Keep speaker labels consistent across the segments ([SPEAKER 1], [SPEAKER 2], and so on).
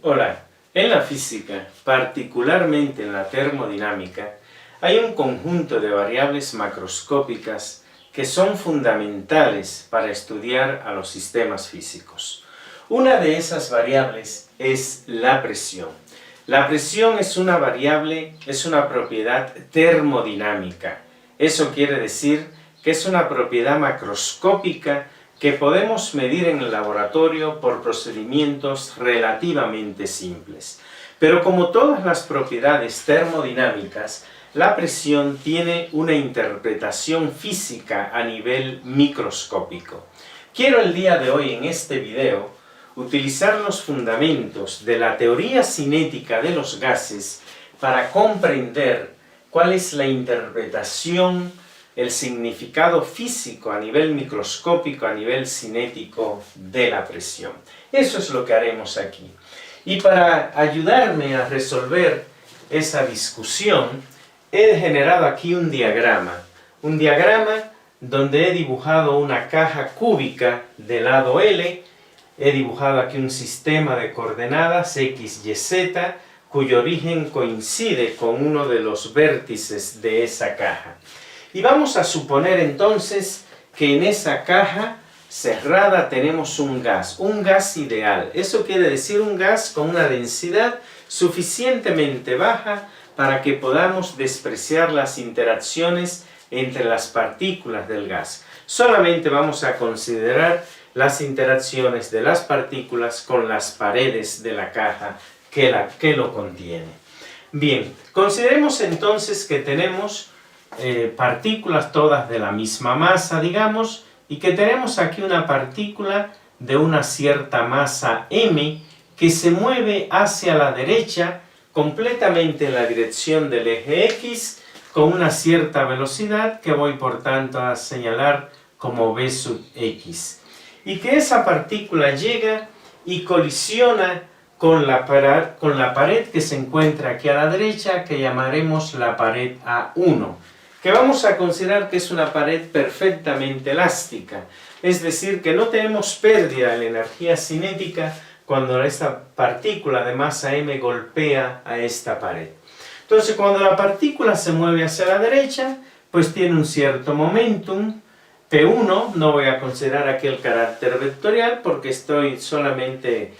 [SPEAKER 1] Hola, en la física, particularmente en la termodinámica, hay un conjunto de variables macroscópicas que son fundamentales para estudiar a los sistemas físicos. Una de esas variables es la presión. La presión es una variable, es una propiedad termodinámica. Eso quiere decir que es una propiedad macroscópica que podemos medir en el laboratorio por procedimientos relativamente simples. Pero como todas las propiedades termodinámicas, la presión tiene una interpretación física a nivel microscópico. Quiero el día de hoy en este video utilizar los fundamentos de la teoría cinética de los gases para comprender cuál es la interpretación, el significado físico a nivel microscópico, a nivel cinético de la presión. Eso es lo que haremos aquí. Y para ayudarme a resolver esa discusión, he generado aquí un diagrama donde he dibujado una caja cúbica de lado L, he dibujado aquí un sistema de coordenadas X, Y, Z, cuyo origen coincide con uno de los vértices de esa caja. Y vamos a suponer entonces que en esa caja cerrada tenemos un gas ideal. Eso quiere decir un gas con una densidad suficientemente baja para que podamos despreciar las interacciones entre las partículas del gas. Solamente vamos a considerar las interacciones de las partículas con las paredes de la caja que lo contiene. Bien, consideremos entonces que tenemos partículas todas de la misma masa, digamos, y que tenemos aquí una partícula de una cierta masa m que se mueve hacia la derecha completamente en la dirección del eje X con una cierta velocidad que voy por tanto a señalar como v sub x. Y que esa partícula llega y colisiona con la pared que se encuentra aquí a la derecha, que llamaremos la pared A1, que vamos a considerar que es una pared perfectamente elástica, es decir, que no tenemos pérdida de la energía cinética cuando esta partícula de masa m golpea a esta pared. Entonces, cuando la partícula se mueve hacia la derecha, pues tiene un cierto momentum, P1, no voy a considerar aquí el carácter vectorial porque estoy solamente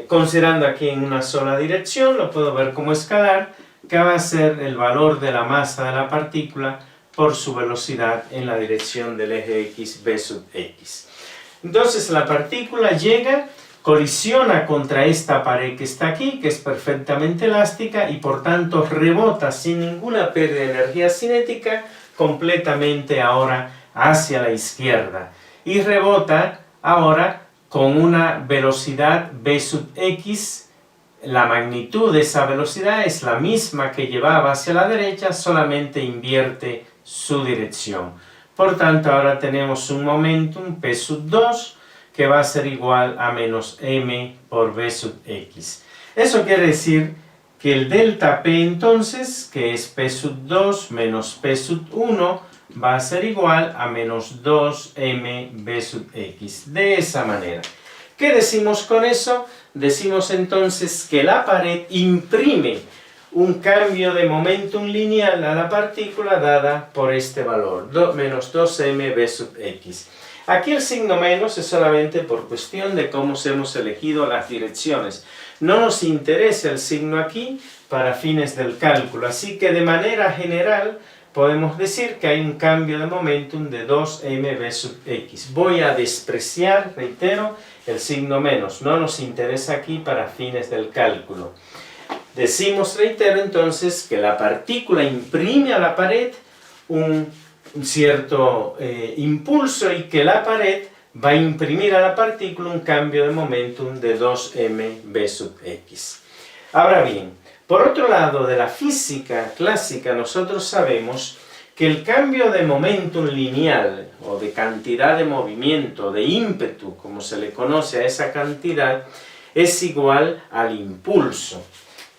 [SPEAKER 1] considerando aquí en una sola dirección, lo puedo ver como escalar, que va a ser el valor de la masa de la partícula por su velocidad en la dirección del eje X, v sub x. Entonces la partícula llega, colisiona contra esta pared que está aquí, que es perfectamente elástica, y por tanto rebota sin ninguna pérdida de energía cinética, completamente ahora hacia la izquierda. Y rebota ahora con una velocidad v sub x. La magnitud de esa velocidad es la misma que llevaba hacia la derecha, solamente invierte su dirección. Por tanto, ahora tenemos un momentum p sub 2 que va a ser igual a menos m por v sub x. Eso quiere decir que el delta p entonces, que es p sub 2 menos p sub 1, va a ser igual a menos 2m v sub x. De esa manera. ¿Qué decimos con eso? Decimos entonces que la pared imprime un cambio de momentum lineal a la partícula dada por este valor, menos 2m v sub x. Aquí el signo menos es solamente por cuestión de cómo hemos elegido las direcciones. No nos interesa el signo aquí para fines del cálculo, así que de manera general podemos decir que hay un cambio de momentum de 2mv sub x. Voy a despreciar, reitero, el signo menos. No nos interesa aquí para fines del cálculo. Decimos, reitero, entonces, que la partícula imprime a la pared un cierto impulso y que la pared va a imprimir a la partícula un cambio de momentum de 2mv sub x. Ahora bien, por otro lado, de la física clásica nosotros sabemos que el cambio de momentum lineal o de cantidad de movimiento, de ímpetu, como se le conoce a esa cantidad, es igual al impulso.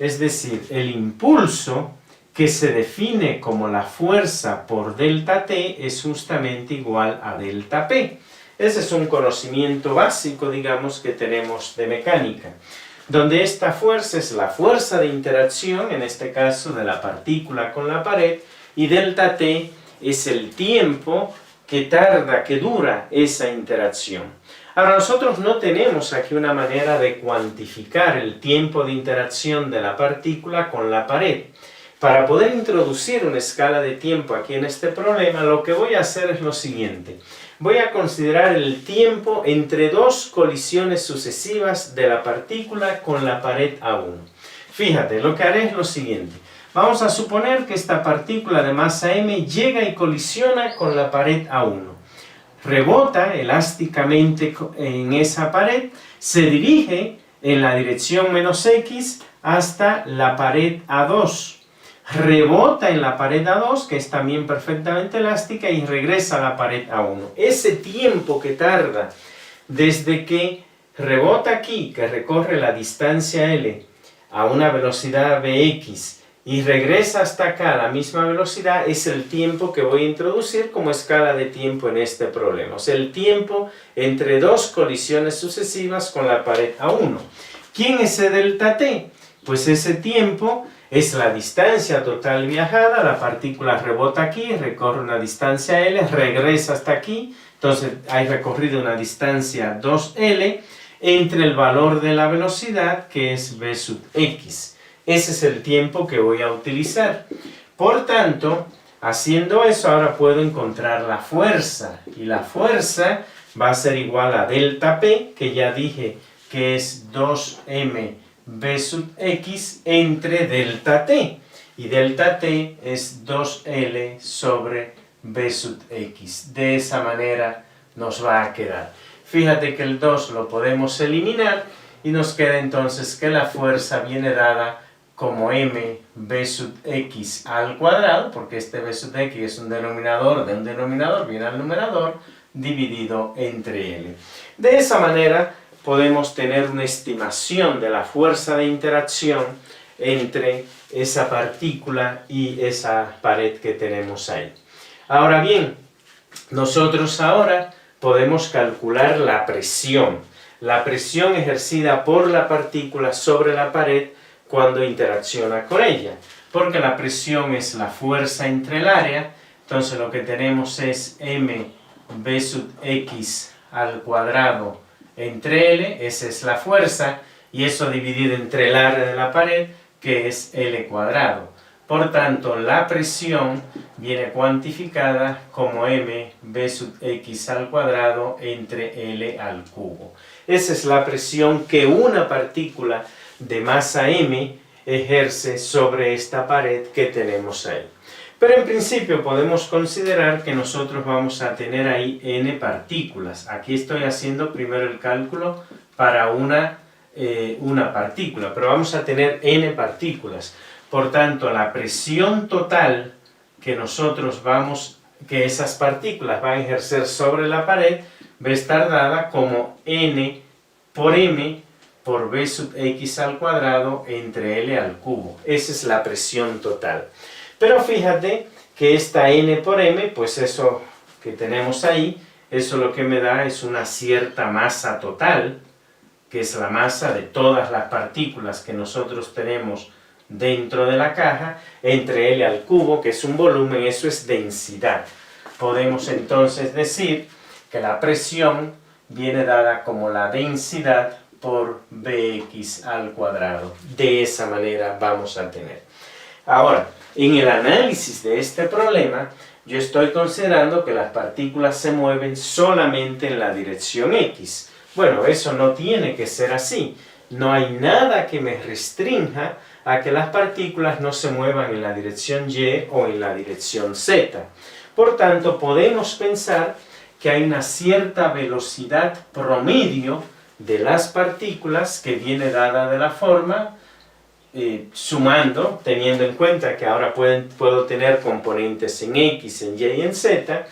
[SPEAKER 1] Es decir, el impulso que se define como la fuerza por delta t es justamente igual a delta p. Ese es un conocimiento básico, digamos, que tenemos de mecánica. donde esta fuerza es la fuerza de interacción, en este caso de la partícula con la pared, y delta t es el tiempo que tarda, que dura esa interacción. Ahora, nosotros no tenemos aquí una manera de cuantificar el tiempo de interacción de la partícula con la pared. Para poder introducir una escala de tiempo aquí en este problema, lo que voy a hacer es lo siguiente. Voy a considerar el tiempo entre dos colisiones sucesivas de la partícula con la pared A1. Fíjate, lo que haré es lo siguiente. Vamos a suponer que esta partícula de masa m llega y colisiona con la pared A1. Rebota elásticamente en esa pared, se dirige en la dirección menos x hasta la pared A2. Rebota en la pared A2, que es también perfectamente elástica, y regresa a la pared A1. Ese tiempo que tarda desde que rebota aquí, que recorre la distancia L a una velocidad Vx, y regresa hasta acá a la misma velocidad, es el tiempo que voy a introducir como escala de tiempo en este problema. O sea, el tiempo entre dos colisiones sucesivas con la pared A1. ¿Quién es ese delta t? Pues ese tiempo es la distancia total viajada, la partícula rebota aquí, recorre una distancia L, regresa hasta aquí, entonces hay recorrido una distancia 2L, entre el valor de la velocidad, que es v sub x. Ese es el tiempo que voy a utilizar. Por tanto, haciendo eso, ahora puedo encontrar la fuerza. Y la fuerza va a ser igual a delta P, que ya dije que es 2m v sub x entre delta t. Y delta t es 2L sobre v sub x. De esa manera nos va a quedar. Fíjate que el 2 lo podemos eliminar y nos queda entonces que la fuerza viene dada como m v sub x al cuadrado, porque este v sub x es un denominador de un denominador, viene al numerador, dividido entre L. De esa manera podemos tener una estimación de la fuerza de interacción entre esa partícula y esa pared que tenemos ahí. Ahora bien, nosotros ahora podemos calcular la presión ejercida por la partícula sobre la pared cuando interacciona con ella, porque la presión es la fuerza entre el área, entonces lo que tenemos es m v sub x al cuadrado entre L, esa es la fuerza, y eso dividido entre el área de la pared, que es L cuadrado. Por tanto, la presión viene cuantificada como m v sub x al cuadrado entre L al cubo. Esa es la presión que una partícula de masa m ejerce sobre esta pared que tenemos ahí. Pero en principio podemos considerar que nosotros vamos a tener ahí n partículas. Aquí estoy haciendo primero el cálculo para una partícula, pero vamos a tener n partículas. Por tanto, la presión total que que esas partículas van a ejercer sobre la pared va a estar dada como n por m por v sub x al cuadrado entre L al cubo. Esa es la presión total. Pero fíjate que esta n por m, pues eso que tenemos ahí, eso lo que me da es una cierta masa total, que es la masa de todas las partículas que nosotros tenemos dentro de la caja, entre L al cubo, que es un volumen, eso es densidad. Podemos entonces decir que la presión viene dada como la densidad por Vx al cuadrado. De esa manera vamos a tener. Ahora, en el análisis de este problema, yo estoy considerando que las partículas se mueven solamente en la dirección X. Bueno, eso no tiene que ser así. No hay nada que me restrinja a que las partículas no se muevan en la dirección Y o en la dirección Z. Por tanto, podemos pensar que hay una cierta velocidad promedio de las partículas que viene dada de la forma sumando, teniendo en cuenta que ahora puedo tener componentes en X, en Y y en Z.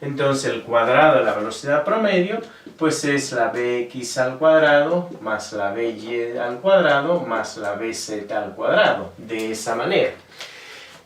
[SPEAKER 1] Entonces el cuadrado de la velocidad promedio pues es la Vx al cuadrado más la Vy al cuadrado más la Vz al cuadrado, de esa manera.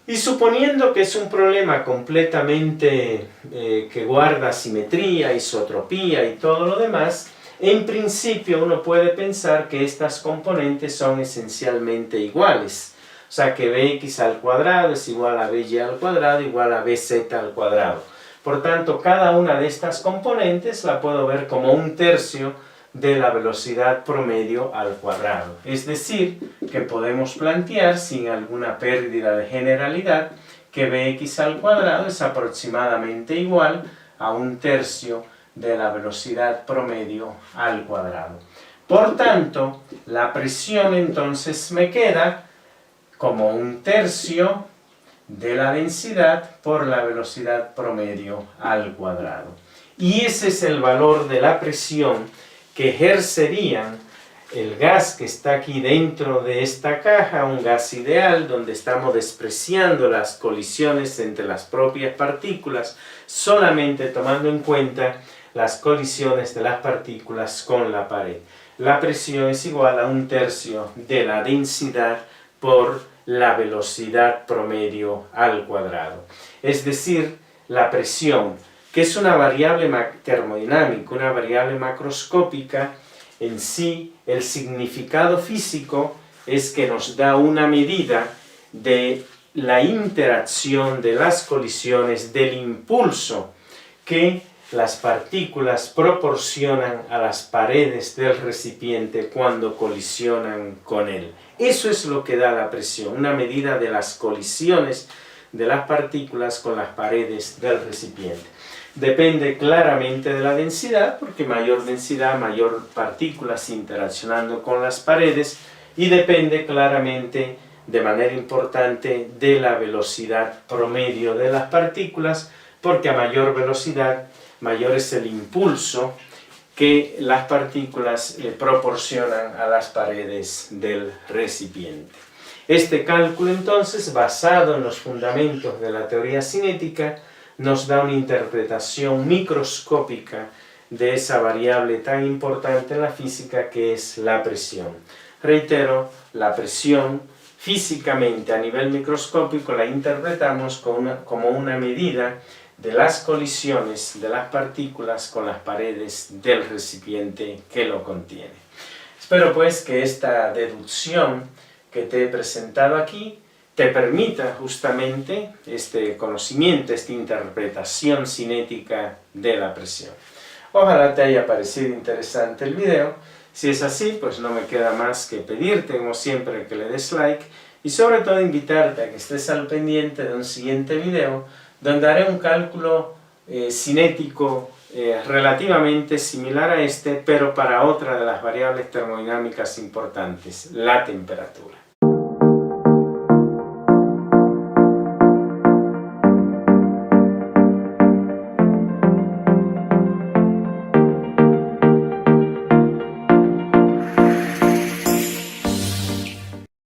[SPEAKER 1] Y suponiendo que es un problema completamente que guarda simetría, isotropía y todo lo demás, En principio uno puede pensar que estas componentes son esencialmente iguales. O sea que bx al cuadrado es igual a by al cuadrado igual a bz al cuadrado. Por tanto, cada una de estas componentes la puedo ver como un tercio de la velocidad promedio al cuadrado. Es decir, que podemos plantear, sin alguna pérdida de generalidad, que bx al cuadrado es aproximadamente igual a un tercio de la velocidad promedio al cuadrado. Por tanto, la presión entonces me queda como un tercio de la densidad por la velocidad promedio al cuadrado. Y ese es el valor de la presión que ejercerían el gas que está aquí dentro de esta caja, un gas ideal, donde estamos despreciando las colisiones entre las propias partículas, solamente tomando en cuenta las colisiones de las partículas con la pared. La presión es igual a un tercio de la densidad por la velocidad promedio al cuadrado. Es decir, la presión, que es una variable termodinámica, una variable macroscópica, en sí el significado físico es que nos da una medida de la interacción de las colisiones, del impulso que las partículas proporcionan a las paredes del recipiente cuando colisionan con él. Eso es lo que da la presión, una medida de las colisiones de las partículas con las paredes del recipiente. Depende claramente de la densidad, porque mayor densidad, mayor partículas interaccionando con las paredes, y depende claramente, de manera importante, de la velocidad promedio de las partículas, porque a mayor velocidad, mayor es el impulso que las partículas proporcionan a las paredes del recipiente. Este cálculo entonces, basado en los fundamentos de la teoría cinética, nos da una interpretación microscópica de esa variable tan importante en la física que es la presión. Reitero, la presión físicamente a nivel microscópico la interpretamos como una medida de las colisiones de las partículas con las paredes del recipiente que lo contiene. Espero pues que esta deducción que te he presentado aquí te permita justamente este conocimiento, esta interpretación cinética de la presión. Ojalá te haya parecido interesante el video. Si es así, pues no me queda más que pedirte, como siempre, que le des like y sobre todo invitarte a que estés al pendiente de un siguiente video donde haré un cálculo cinético relativamente similar a este, pero para otra de las variables termodinámicas importantes, la temperatura.